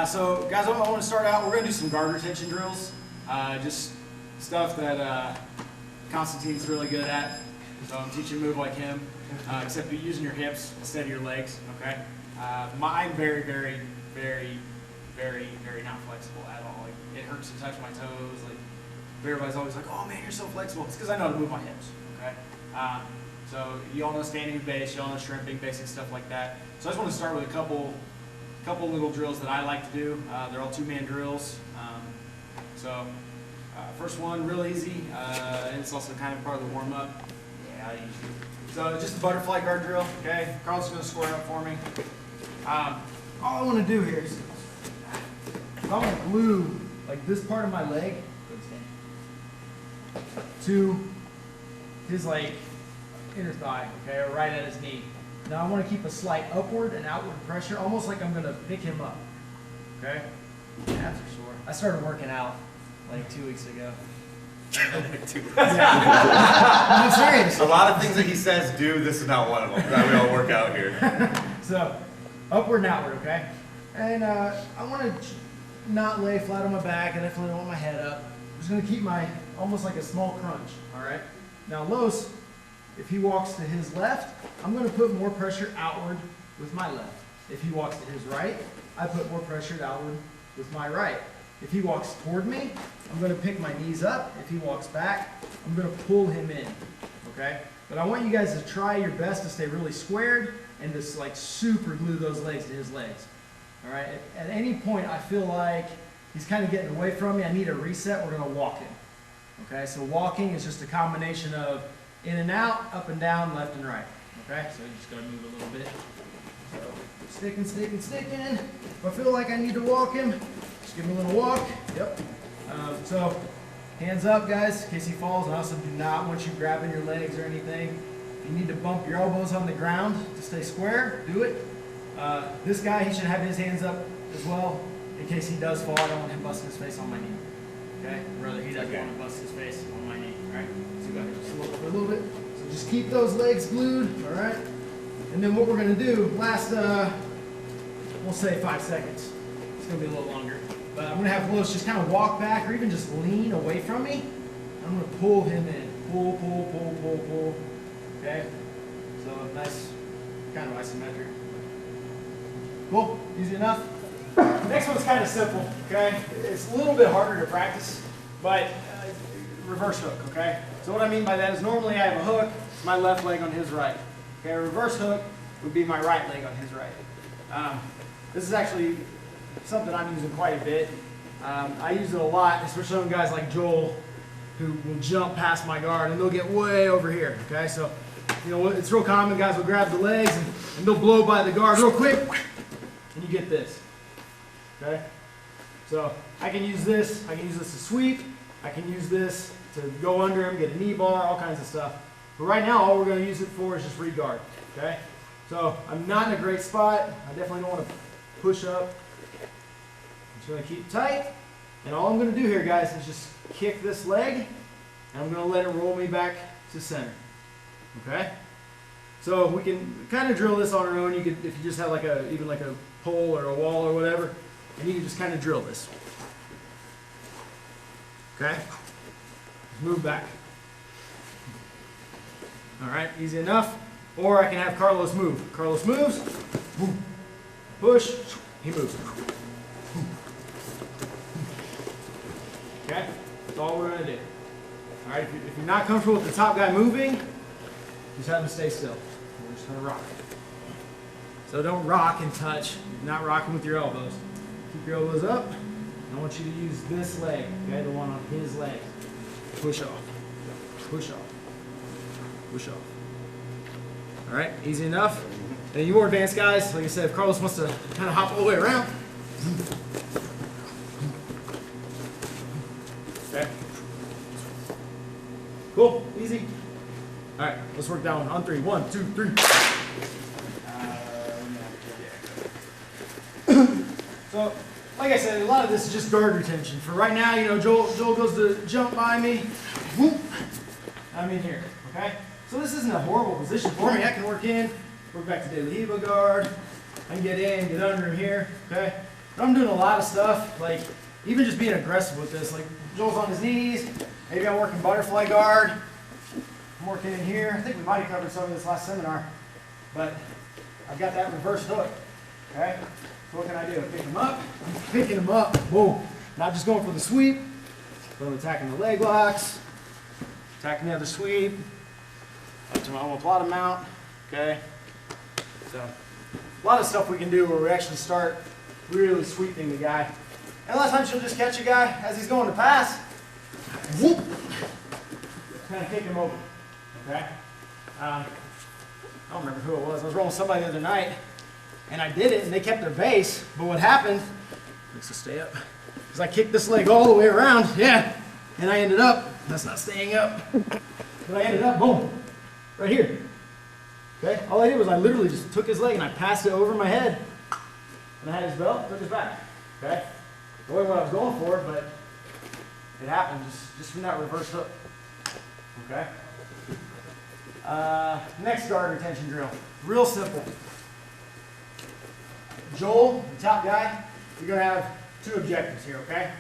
So guys, I want to start out, we're going to do some guard retention drills. Just stuff that Constantine's really good at. So I'm teaching a move like him, except you're using your hips instead of your legs, okay? I'm very, very, very, very, very not flexible at all. Like, it hurts to touch my toes. Like, everybody's always like, oh man, you're so flexible. It's because I know how to move my hips, okay? So you all know standing base, you all know shrimping, basic stuff like that. So I just want to start with a couple little drills that I like to do. They're all two-man drills. First one, real easy, and it's also kind of part of the warm-up. Yeah, so just a butterfly guard drill, okay? Carl's going to square up for me. All I want to do here is I want to glue like this part of my leg to his like inner thigh, okay, or right at his knee. Now I want to keep a slight upward and outward pressure, almost like I'm going to pick him up, okay? Abs are sore. I started working out like 2 weeks ago. Like 2 weeks. I'm serious. A lot of things that he says do, this is not one of them. That we all work out here. So, upward and outward, okay? And I want to not lay flat on my back. I definitely don't want my head up. I'm just going to keep my, almost like a small crunch, all right? Now Los, if he walks to his left, I'm going to put more pressure outward with my left. If he walks to his right, I put more pressure outward with my right. If he walks toward me, I'm going to pick my knees up. If he walks back, I'm going to pull him in, okay? But I want you guys to try your best to stay really squared and just like super glue those legs to his legs, all right? At any point I feel like he's kind of getting away from me, I need a reset, we're going to walk him, okay? So walking is just a combination of in and out, up and down, left and right, okay? So you just got to move a little bit. So sticking, sticking, sticking. If I feel like I need to walk him, just give him a little walk. Yep. So hands up, guys, in case he falls. I also do not want you grabbing your legs or anything. If you need to bump your elbows on the ground to stay square, do it. This guy, he should have his hands up as well in case he does fall. I don't want him busting his face on my knee. Okay? Rather, he doesn't want to bust his face on my knee. All right? So go ahead, just a little bit. So just keep those legs glued. All right? And then what we're going to do, last, we'll say 5 seconds. It's going to be a little longer. But I'm going to have Los just kind of walk back or even just lean away from me. I'm going to pull him in. Pull, pull, pull, pull, pull. Okay? So nice, kind of isometric. Cool? Easy enough? Next one's kind of simple, okay? It's a little bit harder to practice, but reverse hook, okay? So what I mean by that is normally I have a hook, it's my left leg on his right. Okay, a reverse hook would be my right leg on his right. This is actually something I'm using quite a bit. I use it a lot, especially on guys like Joel who will jump past my guard and they'll get way over here, okay? So, you know, it's real common, guys will grab the legs and they'll blow by the guard real quick and you get this, okay? So I can use this to sweep, I can use this to go under him, get a knee bar, all kinds of stuff. But right now, all we're going to use it for is just ReGuard, okay? So I'm not in a great spot. I definitely don't want to push up. I'm just going to keep tight. And all I'm going to do here, guys, is just kick this leg, and I'm going to let it roll me back to center, okay? So we can kind of drill this on our own. You could, if you just have like even like a pole or a wall or whatever, and you can just kind of drill this, okay? Just move back. All right, easy enough. Or I can have Carlos move. Carlos moves, boom, push, he moves. Okay, that's all we're gonna do. All right, if you're not comfortable with the top guy moving, just have him stay still. We're just gonna rock. So don't rock and touch. You're not rocking with your elbows. Keep your elbows up. I want you to use this leg, okay, the one on his leg. Push off, push off. Push off. All right, easy enough. And you more advanced guys, like I said, if Carlos wants to kind of hop all the way around. Okay. Cool, easy. All right, let's work that one on 3. 1, 2, 3. So, like I said, a lot of this is just guard retention. For right now, you know, Joel goes to jump by me. Whoop. I'm in here, okay? So this isn't a horrible position for me. I can work in, work back to Leg ReGuard. I can get in, get under him here, okay? But I'm doing a lot of stuff, like even just being aggressive with this. Like Joel's on his knees, maybe I'm working butterfly guard. I'm working in here. I think we might have covered some of this last seminar, but I've got that reverse hook, okay? So what can I do? Pick him up. I'm picking him up, boom. Not just going for the sweep, but I'm attacking the leg locks, attacking the other sweep, up to my omoplata mount, okay? So a lot of stuff we can do where we actually start really sweeping the guy. And a lot of times you'll just catch a guy as he's going to pass, whoop, kind of kick him over, okay? I don't remember who it was. I was rolling somebody the other night, and I did it, and they kept their base, but what happened, let's just stay up, is I kicked this leg all the way around, yeah, and I ended up, that's not staying up, but I ended up, boom, right here, okay? All I did was I literally just took his leg and I passed it over my head, and I had his belt, took his back, okay? It wasn't what I was going for, but it happened just from that reverse hook, okay? Next guard retention drill, real simple. Joel, the top guy, you're gonna have two objectives here, okay?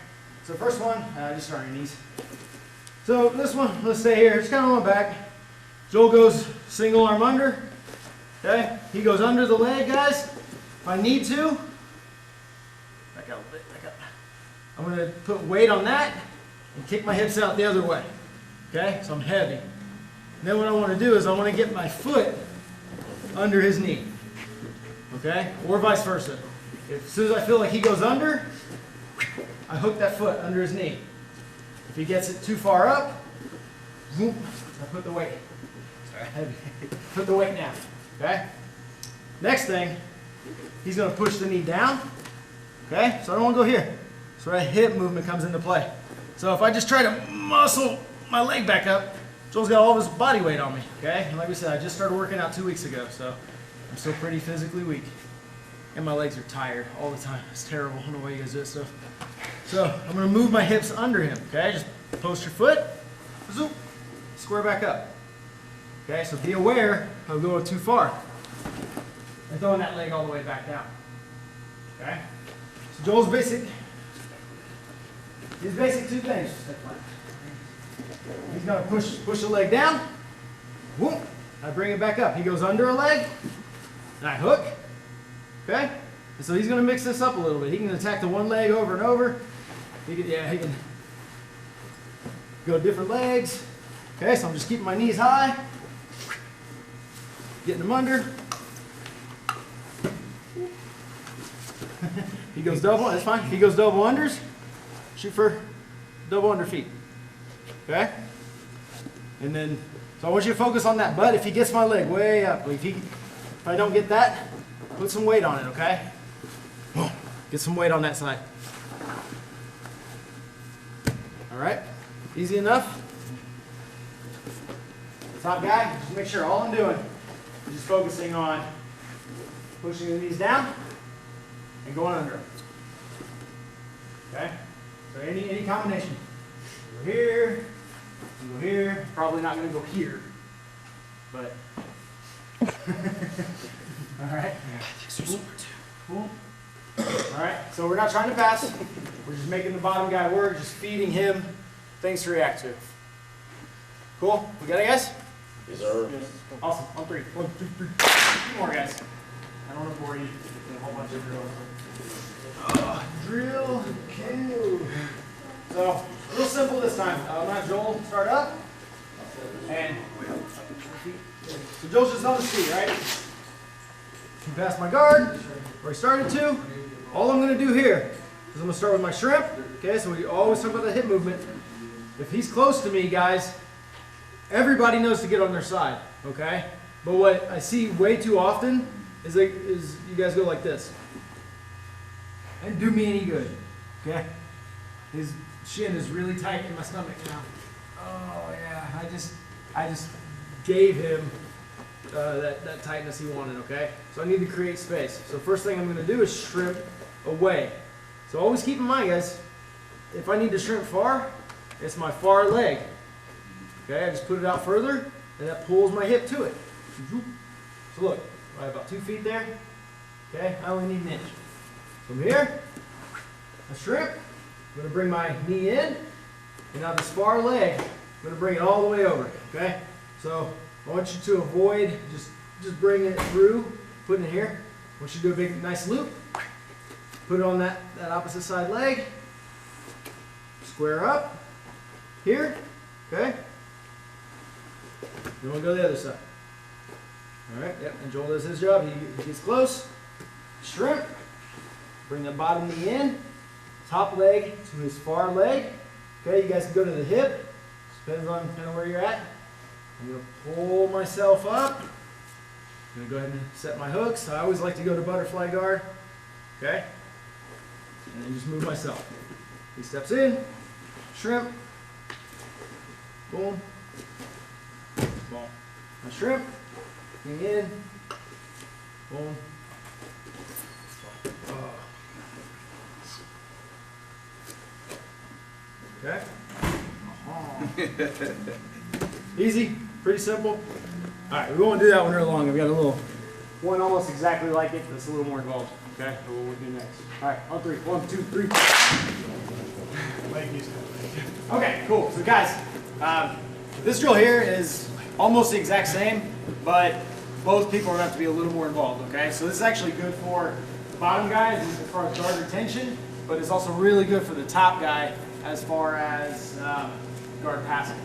So first one, just start on your knees. So this one, let's stay here, just kind of on my back. Joel goes single arm under, okay? He goes under the leg, guys. If I need to, back out a little bit, back up. I'm gonna put weight on that and kick my hips out the other way, okay? So I'm heavy. And then what I want to do is I want to get my foot under his knee, okay? Or vice versa. As soon as I feel like he goes under, I hook that foot under his knee. If he gets it too far up, whoop, I put the weight. Sorry, put the weight down, okay? Next thing, he's going to push the knee down, okay? So I don't want to go here. So that hip movement comes into play. So if I just try to muscle my leg back up, Joel's got all of his body weight on me, okay? And like we said, I just started working out 2 weeks ago, so I'm still pretty physically weak. And my legs are tired all the time. It's terrible. I don't know why you guys do this stuff. So I'm going to move my hips under him, okay? Just post your foot, zoop, square back up. Okay, so be aware of going too far and throwing that leg all the way back down. Okay? So Joel's his basic two things. He's going to push the leg down. Whoop. I bring it back up. He goes under a leg. And I hook. Okay? And so he's going to mix this up a little bit. He can attack the one leg over and over. He can go different legs. Okay, so I'm just keeping my knees high. Getting them under. He goes double. That's fine. He goes double unders. Shoot for double under feet. Okay? And then, so I want you to focus on that butt. If he gets my leg way up, if I don't get that, put some weight on it, okay? Get some weight on that side. All right? Easy enough? Top guy, just make sure all I'm doing is just focusing on pushing the knees down and going under them. Okay? So any combination. Go here, go here. Probably not going to go here, but all right. Cool. All right. So we're not trying to pass. We're just making the bottom guy work. Just feeding him things to react to. Cool. We got it, guys? Yes, sir. Awesome. On three. 1, 2, 3. 2 more, guys. I don't want to bore you with a whole bunch of drills. Drill kill. So, real simple this time. I'm not Joel. Start up. And so Joel's just on his feet, right? Pass my guard, where I started to. All I'm going to do here is I'm going to start with my shrimp. Okay, so we always talk about the hip movement. If he's close to me, guys, everybody knows to get on their side. Okay, but what I see way too often is you guys go like this. And do me any good. Okay, his shin is really tight in my stomach now. Oh yeah, I just gave him that tightness he wanted, okay? So I need to create space. So first thing I'm going to do is shrimp away. So always keep in mind, guys, if I need to shrimp far, it's my far leg. Okay, I just put it out further, and that pulls my hip to it. So look, I have about 2 feet there. Okay, I only need an inch. From here, a shrimp. I'm going to bring my knee in, and now this far leg, I'm going to bring it all the way over, okay? So I want you to avoid just bringing it through, putting it here. I want you to do a big, nice loop. Put it on that opposite side leg. Square up here, okay? Then we'll go to the other side. All right, yep, and Joel does his job. He gets close. Shrimp. Bring the bottom knee in. Top leg to his far leg. Okay, you guys can go to the hip. Depends on kind of where you're at. I'm going to pull myself up. I'm going to go ahead and set my hooks. I always like to go to butterfly guard. Okay? And then just move myself. He steps in. Shrimp. Boom. Boom. Now shrimp. Knee in. Boom. Okay? Easy, pretty simple. Alright, we won't do that one real long. I've got a little one almost exactly like it that's a little more involved. Okay? So we'll do next. Alright, on three. 1, 2, 3. Okay, cool. So guys, this drill here is almost the exact same, but both people are going to have to be a little more involved, okay? So this is actually good for the bottom guys as far as guard retention, but it's also really good for the top guy as far as guard passing,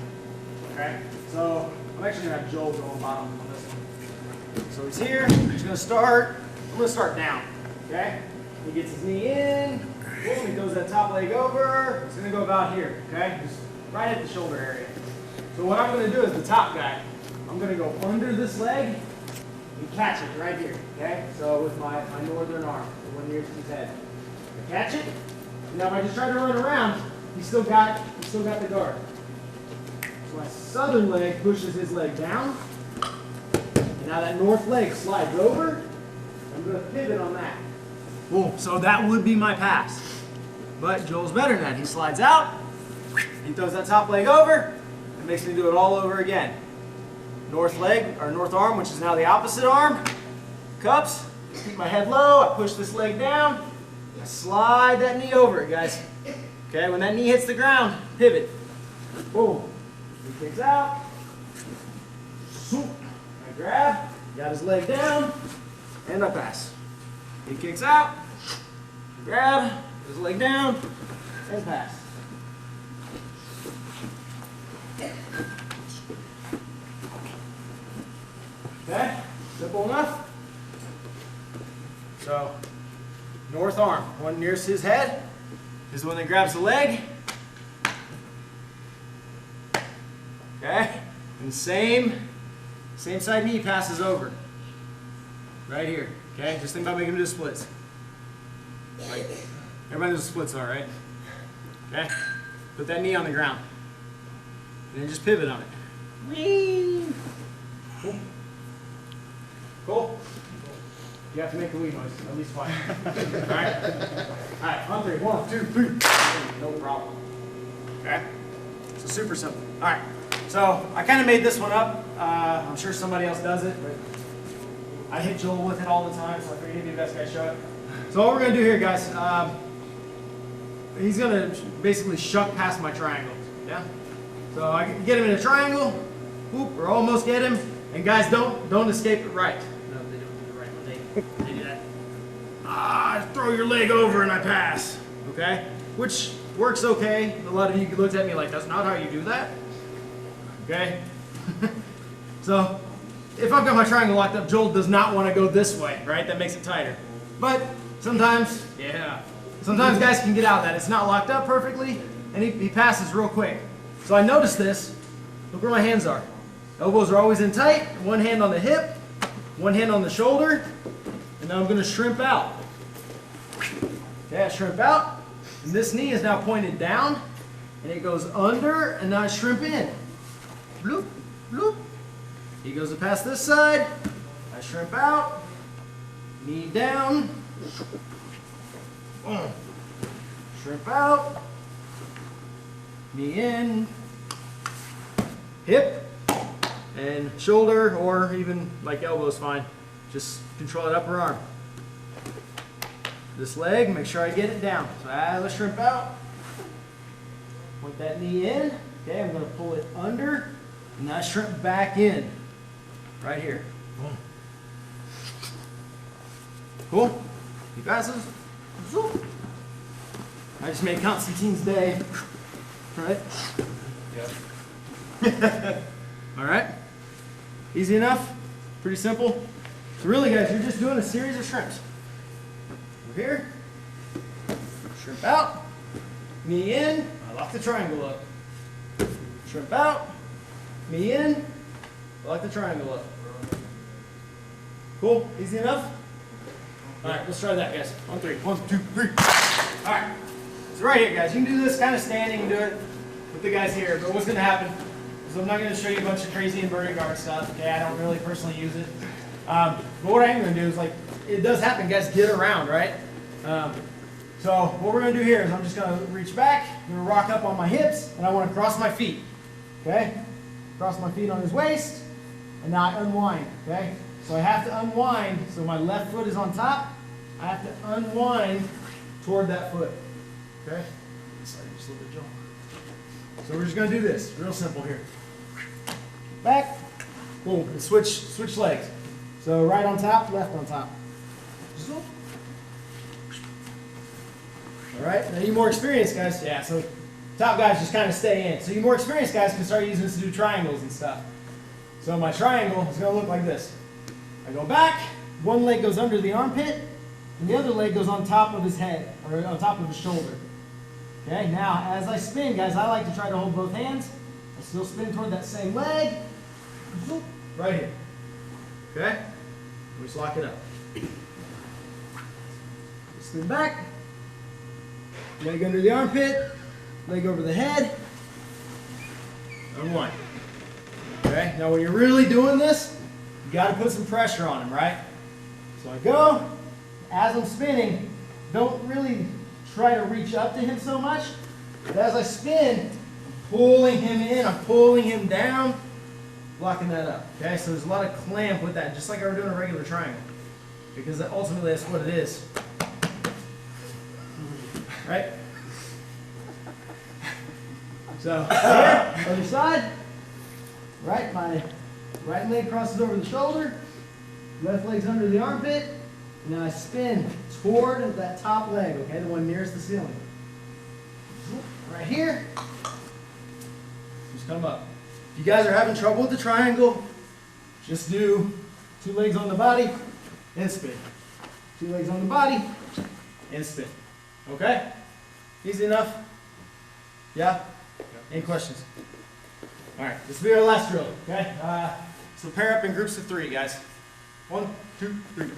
okay? So I'm actually going to have Joel go on bottom on this one. So he's here, he's going to start, I'm going to start down, okay? He gets his knee in, boom, he throws that top leg over, it's going to go about here, okay? Just right at the shoulder area. So what I'm going to do is the top guy, I'm going to go under this leg and catch it right here, okay? So with my northern arm, the one nearest his head. I catch it, and now if I just try to run around, he's still got the guard. So my southern leg pushes his leg down, and now that north leg slides over. I'm going to pivot on that. Boom, so that would be my pass. But Joel's better than that. He slides out, he throws that top leg over, and makes me do it all over again. North leg, or north arm, which is now the opposite arm. Cups, keep my head low, I push this leg down, I slide that knee over it, guys. Okay, when that knee hits the ground, pivot. Boom. He kicks out. I grab, got his leg down, and I pass. He kicks out, grab, his leg down, and pass. Okay, simple enough. So, north arm, one nearest his head is the one that grabs the leg. Okay, and the same side knee passes over. Right here. Okay, just think about making them do splits. Like, everybody knows what splits are, right? Okay, put that knee on the ground. And then just pivot on it. Whee! Cool. Cool? You have to make the wee noise, at least twice. Alright, on three. 1, 2, 3. No problem. Okay? So super simple. Alright, so I kind of made this one up. I'm sure somebody else does it, but I hit Joel with it all the time, so I figured he'd be the best guy to show it. So what we're going to do here, guys, he's going to basically shuck past my triangle. Yeah? So I can get him in a triangle, whoop, or almost get him, and guys, don't escape it right. No, they don't do it right when they do that. I throw your leg over and I pass, okay? Which works okay. A lot of you looked at me like, that's not how you do that, okay? So if I've got my triangle locked up, Joel does not want to go this way, right? That makes it tighter. But sometimes, sometimes guys can get out of that. It's not locked up perfectly, and he passes real quick. So I noticed this. Look where my hands are. Elbows are always in tight. One hand on the hip, one hand on the shoulder, and now I'm going to shrimp out. Okay, I shrimp out, and this knee is now pointed down, and it goes under, and now I shrimp in. Bloop, bloop. He goes to pass this side. I shrimp out, knee down, boom. Shrimp out, knee in, hip, and shoulder, or even like elbow is fine. Just control that upper arm. this leg, make sure I get it down. So as I shrimp out, point that knee in. Okay, I'm going to pull it under, and now I shrimp back in, right here. Cool? You passes? I just made Constantine's day, right? Yep. All right? Easy enough? Pretty simple? So really, guys, you're just doing a series of shrimps. Over here, shrimp out, knee in, I lock the triangle up. Shrimp out, knee in, I lock the triangle up. Cool? Easy enough? All right, let's try that, guys. On three. 1, 2, 3. All right. So right here, guys, you can do this kind of standing and do it with the guys here. But what's going to happen is I'm not going to show you a bunch of crazy inverted guard stuff. Okay, I don't really personally use it. But what I am going to do is, like, it does happen, guys, get around, right? So what we're going to do here is I'm just going to reach back, I'm going to rock up on my hips, and I want to cross my feet. Okay? Cross my feet on his waist, and now I unwind. Okay? So I have to unwind, so my left foot is on top. I have to unwind toward that foot. Okay? Sorry, just a little bit, Joe. So we're just going to do this. Real simple here. Back. Boom. And switch legs. So right on top, left on top. All right. Now you more experienced guys, yeah. So top guys just kind of stay in. So you more experienced guys can start using this to do triangles and stuff. So my triangle is going to look like this. I go back. One leg goes under the armpit, and the other leg goes on top of his head or on top of his shoulder. Okay. Now as I spin, guys, I like to try to hold both hands. I still spin toward that same leg. Right here. Okay. We just lock it up. Spin back. Leg under the armpit. Leg over the head. Unwind. Okay. Now when you're really doing this, you got to put some pressure on him, right? So I go. As I'm spinning, don't really try to reach up to him so much. But as I spin, I'm pulling him in. I'm pulling him down. Locking that up. Okay, so there's a lot of clamp with that, just like I were doing a regular triangle. Because ultimately that's what it is. Right? So, here, other side. Right, my right leg crosses over the shoulder. Left leg's under the armpit. And now I spin toward that top leg, okay, the one nearest the ceiling. Right here. Just come up. If you guys are having trouble with the triangle, just do 2 legs on the body and spin. 2 legs on the body and spin. Okay? Easy enough? Yeah? Any questions? All right, this will be our last drill. Okay? So pair up in groups of 3, guys. 1, 2, 3.